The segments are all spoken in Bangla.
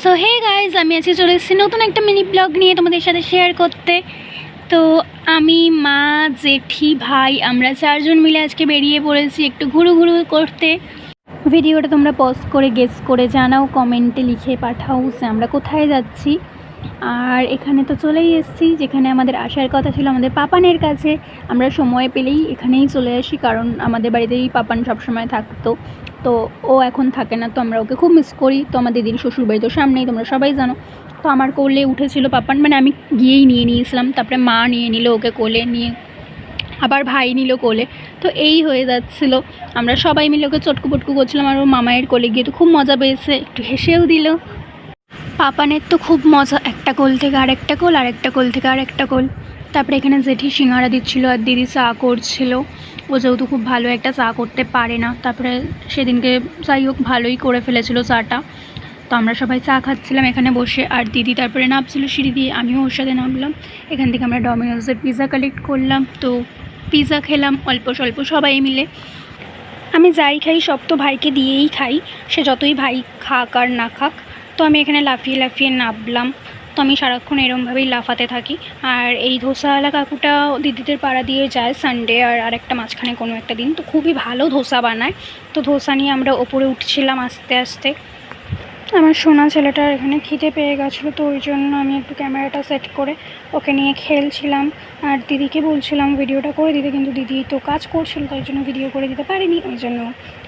সো হে গাইজ, আমি আজকে চলে এসেছি নতুন একটা মিনি ব্লগ নিয়ে তোমাদের সাথে শেয়ার করতে। তো আমি, মা, জেঠি, ভাই আমরা চারজন মিলে আজকে বেরিয়ে পড়েছি একটু ঘুরু করতে। ভিডিওটা তোমরা পজ করে গেস করে জানাও, কমেন্টে লিখে পাঠাও যে আমরা কোথায় যাচ্ছি। আর এখানে তো চলেই এসেছি যেখানে আমাদের আসার কথা ছিল, আমাদের পাপানের কাছে। আমরা সময় পেলেই এখানেই চলে আসি, কারণ আমাদের বাড়িতেই পাপান সবসময় থাকতো। তো ও এখন থাকে না, তো আমরা ওকে খুব মিস করি। তো আমার দিদির শ্বশুরবাড়ি তো সামনেই, তোমরা সবাই জানো। তো আমার কোলে উঠেছিল পাপান, মানে আমি গিয়েই নিয়ে নিয়েছিলাম, তারপরে মা নিয়ে নিল ওকে কোলে, নিয়ে আবার ভাই নিল কোলে। তো এই হয়ে যাচ্ছিলো, আমরা সবাই মিলে ওকে চটকু পটকু করছিলাম। আর ওর মামায়ের কোলে গিয়ে তো খুব মজা পেয়েছে, একটু হেসেও দিল। পাপানের তো খুব মজা, একটা কোল থেকে আরেকটা কোল, আরেকটা কোল থেকে আরেকটা কোল। তারপরে এখানে জেঠি সিঙ্গারা দিচ্ছিলো আর দিদি চা করছিল। ও যেহেতু খুব ভালো একটা চা করতে পারে না, তারপরে সেদিনকে যাই হোক ভালোই করে ফেলেছিল চাটা। তো আমরা সবাই চা খাচ্ছিলাম এখানে বসে, আর দিদি তারপরে নামছিল সিঁড়ি দিয়ে, আমিও ওর সাথে নামলাম। এখান থেকে আমরা ডমিনোজের পিৎজা কালেক্ট করলাম, তো পিৎজা খেলাম অল্প স্বল্প সবাই মিলে। আমি যাই খাই সব তো ভাইকে দিয়েই খাই, সে যতই ভাই খাক আর না খাক। তো আমি এখানে লাফিয়ে লাফিয়ে নামলাম। তো আমি সারাক্ষণ এরমভাবেই লাফাতে থাকি। আর এই ধোসাওয়ালা কাকুটা দিদিদের পাড়া দিয়ে যায় সানডে আর আরেকটা মাঝখানে কোনো একটা দিন, তো খুবই ভালো ধোসা বানায়। তো ধোসা নিয়ে আমরা ওপরে উঠছিলাম আস্তে আস্তে। আমার সোনা ছেলেটার এখানে খিদে পেয়ে গেছিলো, তো ওই জন্য আমি একটু ক্যামেরাটা সেট করে ওকে নিয়ে খেলছিলাম। আর দিদিকে বলছিলাম ভিডিওটা করে দিতে, কিন্তু দিদি তো কাজ করছিল, তাই জন্য ভিডিও করে দিতে পারিনি। ওই জন্য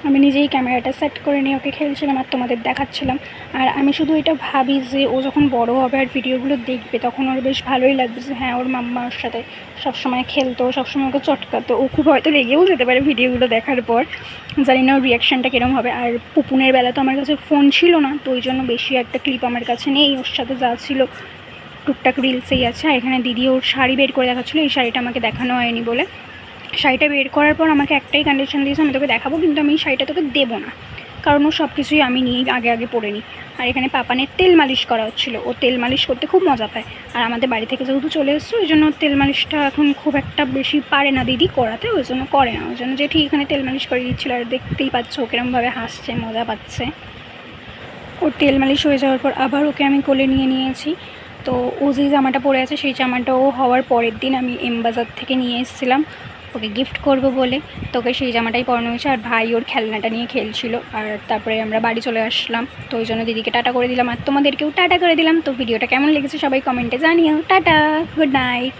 আমি নিজেই ক্যামেরাটা সেট করে নিয়ে ওকে খেলছিলাম আর তোমাদের দেখাচ্ছিলাম। আর আমি শুধু এটা ভাবি যে ও যখন বড় হবে আর ভিডিওগুলো দেখবে, তখন ওর বেশ ভালোই লাগবে যে হ্যাঁ, ওর মাম্মার সাথে সবসময় খেলতো, সবসময় ওকে চটকাতো। ও খুব হয়তো রেগেও যেতে পারে ভিডিওগুলো দেখার পর, জানি না ওর রিয়াকশানটা কীরকম হবে। আর পুপুনের বেলা তো আমার কাছে ফোন ছিল না, তো ওই জন্য বেশি একটা ক্লিপ আমার কাছে নেই। ওর সাথে যা ছিল টুকটাক রিলসেই আছে। আর এখানে দিদি ওর শাড়ি বের করে দেখাচ্ছিলো, এই শাড়িটা আমাকে দেখানো হয়নি বলে। শাড়িটা বের করার পর আমাকে একটাই কন্ডিশন দিয়েছে, আমি তোকে দেখাবো, কিন্তু আমি এই শাড়িটা তোকে দেবো না, কারণ ও সব কিছুই আমি নিয়েই আগে পরে নিই। আর এখানে পাপানের তেল মালিশ করা হচ্ছিলো, ও তেল মালিশ করতে খুব মজা পায়। আর আমাদের বাড়ি থেকে যেহেতু চলে এসছে, ওই জন্য তেল মালিশটা এখন খুব একটা বেশি পারে না দিদি করাতে, ওই জন্য করে না। ওই জন্য যে ঠিক এখানে তেল মালিশ করে দিচ্ছিলো। আর দেখতেই পাচ্ছ ও কিরমভাবে হাসছে, মজা পাচ্ছে। ওর তেল মালিশ হয়ে যাওয়ার পর আবার ওকে আমি কোলে নিয়ে নিয়েছি। তো ও যেই জামাটা পরে আছে সেই জামাটা ও হওয়ার পরের দিন আমি এমবাজার থেকে নিয়ে এসেছিলাম ওকে গিফট করব বলে। তোকে সেই জামাটাই পরানো হয়েছে। আর ভাই ওর খেলনাটা নিয়ে খেলছিল। আর তারপরে আমরা বাড়ি চলে আসলাম, তো ওই জন্য দিদিকে টাটা করে দিলাম আর তোমাদেরকেও টাটা করে দিলাম। তো ভিডিওটা কেমন লেগেছে সবাই কমেন্টে জানিও। Tata, good night.